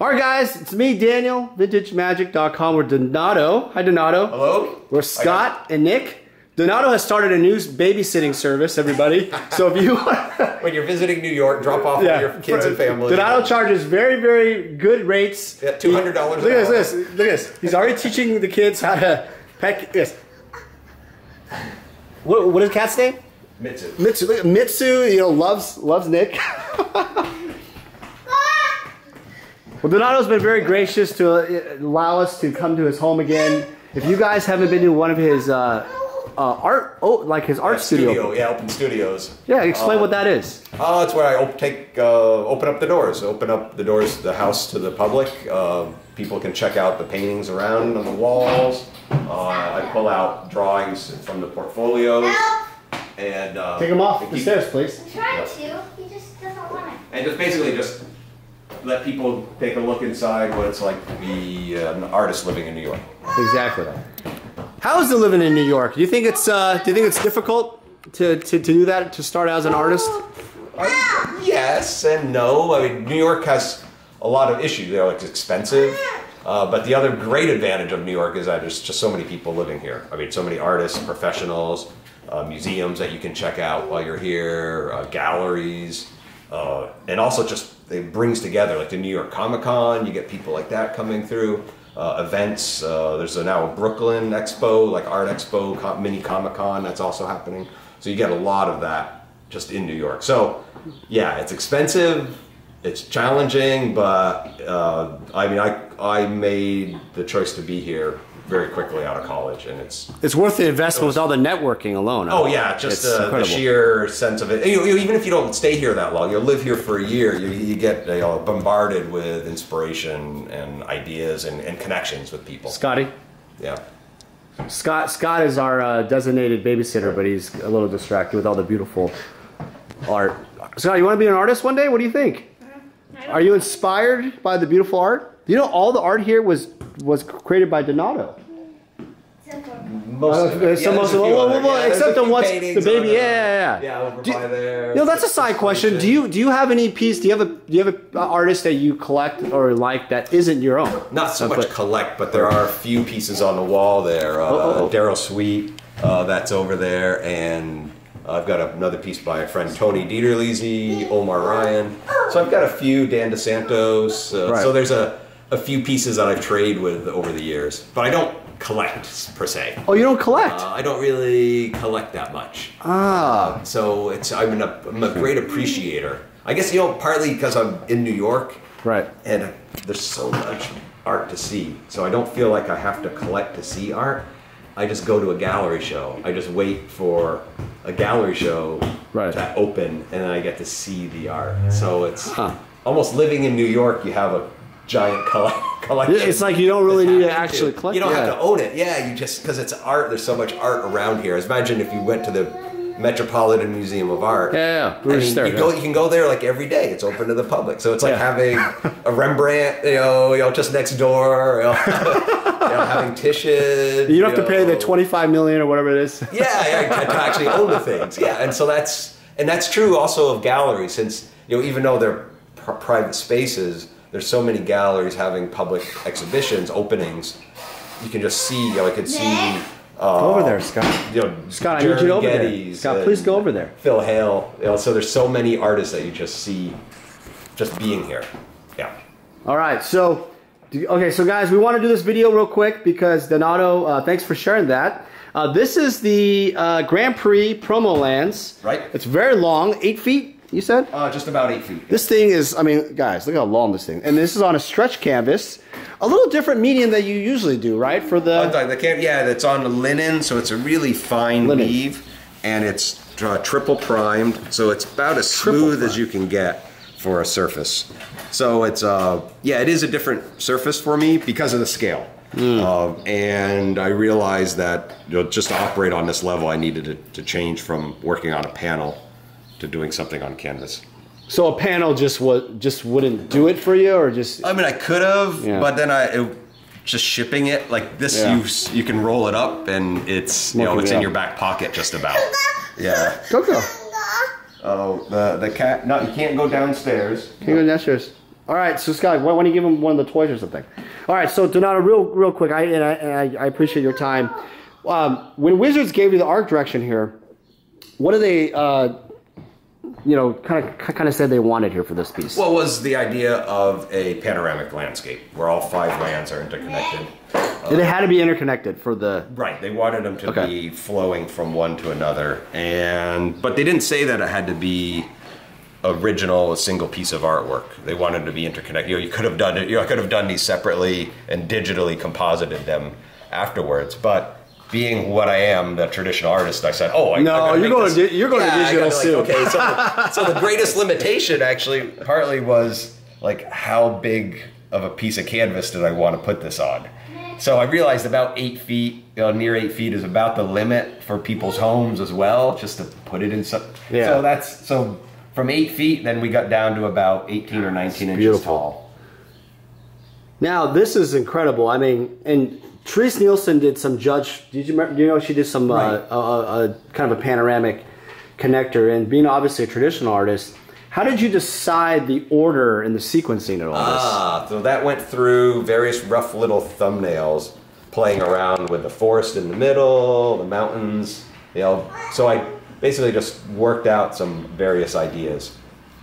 All right, guys, it's me, Daniel, VintageMagic.com. We're Donato. Hi, Donato. Hello. We're Scott and Nick. Donato has started a new babysitting service, everybody. So if you when you're visiting New York, drop off your kids and family. Donato charges very, very good rates. Yeah, $200 an hour. Look at this. Look at this. He's already teaching the kids how to peck this. What is the cat's name? Mitsu. Mitsu. Look at Mitsu. You know, loves Nick. Well, Donato's been very gracious to allow us to come to his home again. If you guys haven't been to one of his art studio. Yeah, open studios. Yeah, explain what that is. It's where I open up the doors. Open up the doors of the house to the public. People can check out the paintings around on the walls. I pull out drawings from the portfolios. And take them off the stairs, please. I'm trying to. He just doesn't want it. And just basically let people take a look inside what it's like to be an artist living in New York. Exactly. How is it living in New York? Do you think it's difficult to do that, to start out as an artist? Yes and no. I mean, New York has a lot of issues. They're like expensive. But the other great advantage of New York is that there's just so many people living here. I mean, so many artists, professionals, museums that you can check out while you're here, galleries, and also just it brings together like the New York Comic-Con. You get people like that coming through. Events. There's now a Brooklyn Expo, like Art Expo, mini Comic-Con that's also happening. So you get a lot of that just in New York. So yeah, it's expensive, it's challenging, but I mean, I made the choice to be here very quickly out of college, and it's worth the investment with all the networking alone. Oh yeah, just the sheer sense of it. Even if you don't stay here that long, you'll live here for a year, you get bombarded with inspiration and ideas and connections with people. Scotty? Yeah. Scott is our designated babysitter, but he's a little distracted with all the beautiful art. Scott, you want to be an artist one day? What do you think? Are you inspired by the beautiful art? You know, all the art here was created by Donato. Most of it. Except the ones, the baby, yeah, over by there. You know, that's a side question. Do you have any piece? Do you have an artist that you collect or like that isn't your own? Not so much collect, but there are a few pieces on the wall there. Daryl Sweet, that's over there, and I've got another piece by a friend, Tony Dieterlese, Omar Ryan. So I've got a few, Dan DeSantos. Right. So there's a few pieces that I've traded with over the years, but I don't collect per se. Oh, you don't collect? I don't really collect that much. So I'm a great appreciator. I guess, partly because I'm in New York. Right. And there's so much art to see. So I don't feel like I have to collect to see art. I just go to a gallery show. I just wait for a gallery show to open, and then I get to see the art. So it's almost living in New York. You have a giant collection. It's like you don't really need to actually collect. You don't have to own it. Yeah, you just, because it's art. There's so much art around here. Imagine if you went to the Metropolitan Museum of Art. Yeah. You can go there like every day. It's open to the public. So it's like having a Rembrandt, just next door. Having Titian. You don't have to pay the $25 million or whatever it is. Yeah, to actually own the things. Yeah, and so that's true also of galleries, since even though they're private spaces, there's so many galleries having public exhibitions, openings. You can just see. I could see. Go over there, Scott. Scott, I need you to over there. Scott, please go over there. Phil Hale. So there's so many artists that you just see, just being here. Yeah. All right. So, so guys, we want to do this video real quick because Donato, thanks for sharing that. This is the Grand Prix promo lands. Right. It's very long, 8 feet. You said? Just about 8 feet. This thing is, I mean, guys, look how long this thing. And this is on a stretch canvas. A little different medium than you usually do, right? For the it's on linen, so it's a really fine weave, and it's triple primed, so it's about as smooth as you can get for a surface. So it's it is a different surface for me because of the scale. And I realized that just to operate on this level, I needed to change from working on a panel to doing something on canvas. So a panel just wouldn't do it for you, or just? I mean, I could have, but then just shipping it like this, you can roll it up, and it's it's in your back pocket just about. Yeah. Coco. Oh, the cat. No, you can't go downstairs. Can't go downstairs. All right, so Scott, why don't you give him one of the toys or something? All right, so Donato, real quick, I appreciate your time. When Wizards gave you the art direction here, what do they, you know, kind of said they wanted here for this piece? Well, it was the idea of a panoramic landscape where all 5 lands are interconnected. They had to be interconnected for the... Right, they wanted them to be flowing from one to another, but they didn't say that it had to be original, a single piece of artwork. They wanted to be interconnected. You know, you could have done it. You know, I could have done these separately and digitally composited them afterwards, but being what I am, the traditional artist, I said, "Oh, you're going to digital soon." Okay, so the greatest limitation actually partly was like how big of a piece of canvas did I want to put this on. So I realized about 8 feet, you know, near 8 feet is about the limit for people's homes as well, just to put it in some. Yeah. So from 8 feet, then we got down to about 18 or 19 inches tall. Now this is incredible. I mean, and Therese Nielsen did some Did you know she did some kind of a panoramic connector? And being obviously a traditional artist, how did you decide the order and the sequencing of all this? So that went through various rough little thumbnails, playing around with the forest in the middle, the mountains. You know, so I basically just worked out some various ideas,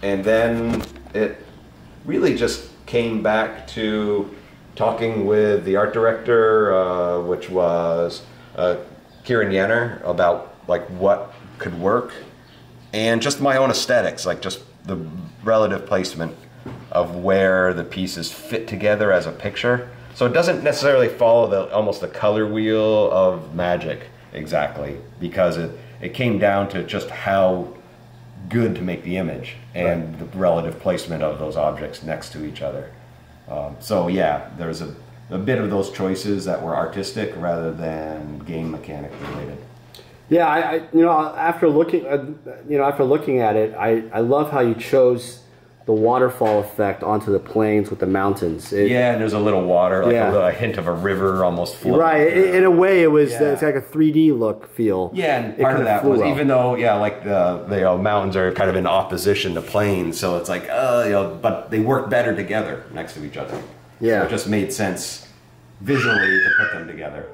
and then it really just came back to talking with the art director, which was Kieran Yenner, about like what could work, and just my own aesthetics, like just the relative placement of where the pieces fit together as a picture. So it doesn't necessarily follow almost the color wheel of Magic exactly, because it came down to just how good to make the image and the relative placement of those objects next to each other. So yeah, there's a bit of those choices that were artistic rather than game mechanic related. Yeah, after looking at it, I love how you chose the waterfall effect onto the plains with the mountains. Yeah, and there's a little water, like a hint of a river almost flowing. Right, in a way it was it's like a 3D look feel. Yeah, and part of that was, even though, like the mountains are kind of in opposition to plains, so it's like, but they work better together next to each other. Yeah. So it just made sense visually to put them together.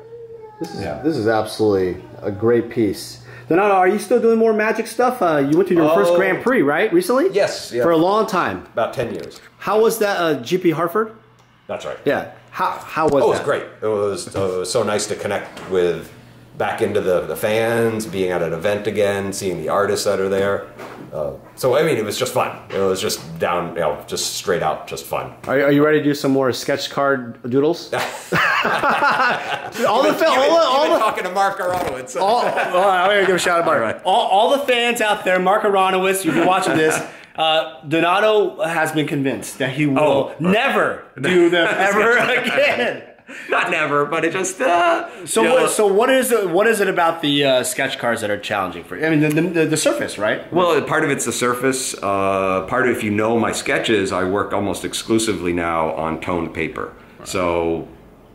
This is absolutely a great piece. Donato, are you still doing more Magic stuff? You went to your first Grand Prix, right, recently? Yes. For a long time. About 10 years. How was that, GP Hartford? That's right. Yeah. How was that? It was great. It was so nice to connect back into the fans, being at an event again, seeing the artists that are there. So, I mean, it was just fun. It was just just straight out, just fun. Are you ready to do some more sketch card doodles? You've been talking to Mark Aronowitz. I'm going to give a shout out to Mark. All the fans out there, Mark Aronowitz, you've been watching this. Donato has been convinced that he will never do them ever again. Not never, but it just. So what is it about the sketch cards that are challenging for you? I mean, the surface, right? Well, part of it's the surface. Part of, if you know my sketches, I work almost exclusively now on toned paper. Right. So,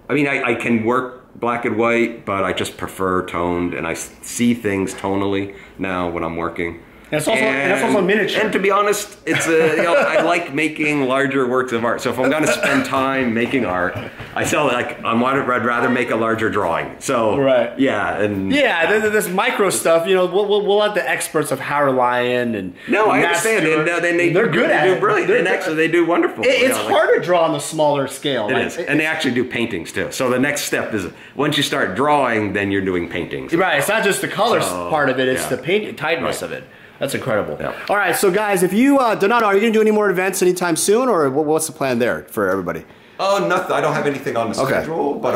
I mean, I can work black and white, but I just prefer toned, and I see things tonally now when I'm working. And it's also miniature. And to be honest, it's I like making larger works of art. So if I'm going to spend time making art, I'd rather make a larger drawing. So this micro stuff. We'll let the experts of Howard Lyon and I understand. They're good at it. They do brilliant. They do wonderful. It's hard to draw on the smaller scale. It is, and they actually do paintings too. So the next step is once you start drawing, then you're doing paintings. Right. It's not just the color part of it. It's the tightness of it. That's incredible. Yeah. All right, so guys, if you, Donato, are you going to do any more events anytime soon, or what's the plan there for everybody? Oh, nothing. I don't have anything on the schedule, but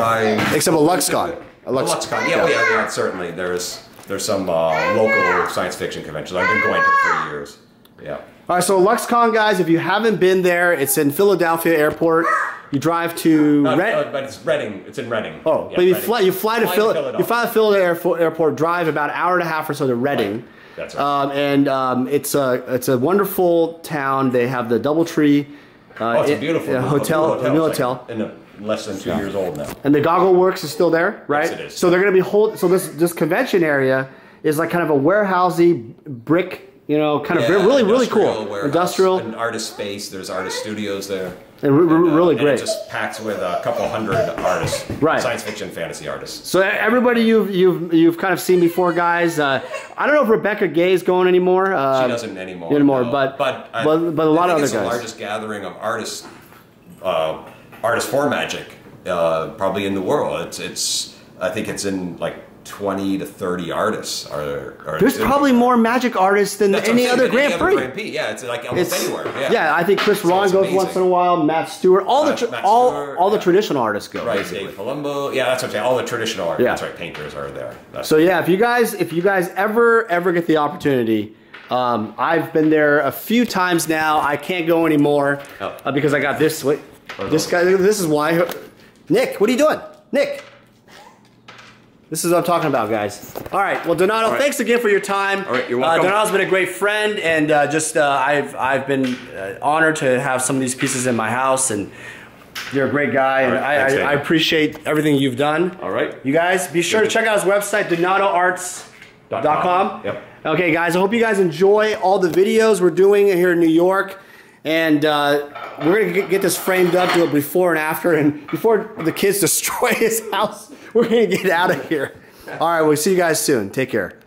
except a LuxCon. LuxCon. Yeah, certainly. There's some local science fiction conventions. I've been going to for years. Yeah. All right, so LuxCon, guys, if you haven't been there, it's in Philadelphia Airport. You drive to but it's Reading. It's in Reading. Oh, yeah, but you fly to Philadelphia Airport, drive about an hour and a half or so to Reading. Right. That's right. It's a wonderful town. They have the DoubleTree. It's a beautiful new hotel. Less than 2 years old now. And the Goggle Works is still there, right? Yes, it is. So they're going to be So this convention area is like kind of a warehousey brick, you know, kind of really cool. Warehouse, Industrial. an artist space. There's artist studios there. And really great. And it just packed with a couple hundred artists, right? Science fiction, fantasy artists. So everybody you've kind of seen before, guys. I don't know if Rebecca Gay's going anymore. She doesn't anymore. No. But a lot of other guys. It's the largest gathering of artists for Magic, probably in the world. I think it's in like 20 to 30 artists. There's probably more Magic artists than any other Grand Prix. Yeah, it's like almost anywhere. Yeah, I think Chris Ron goes once in a while. Matt Stewart, all the traditional artists go. Right, Dave Palumbo. Yeah, that's what I'm saying. All the traditional artists. That's right. Painters are there. So yeah, if you guys ever get the opportunity. I've been there a few times now. I can't go anymore because I got this. This guy. This is why. Nick, what are you doing, Nick? This is what I'm talking about, guys. All right. Well, Donato, thanks again for your time. All right, you're welcome. Donato's been a great friend, and I've been honored to have some of these pieces in my house, and you're a great guy, and I appreciate everything you've done. All right. You guys, be sure to check out his website, donatoarts.com. Yep. Okay, guys, I hope you guys enjoy all the videos we're doing here in New York. And we're going to get this framed up, do a before and after. And before the kids destroy his house, we're going to get out of here. All right, we'll see you guys soon. Take care.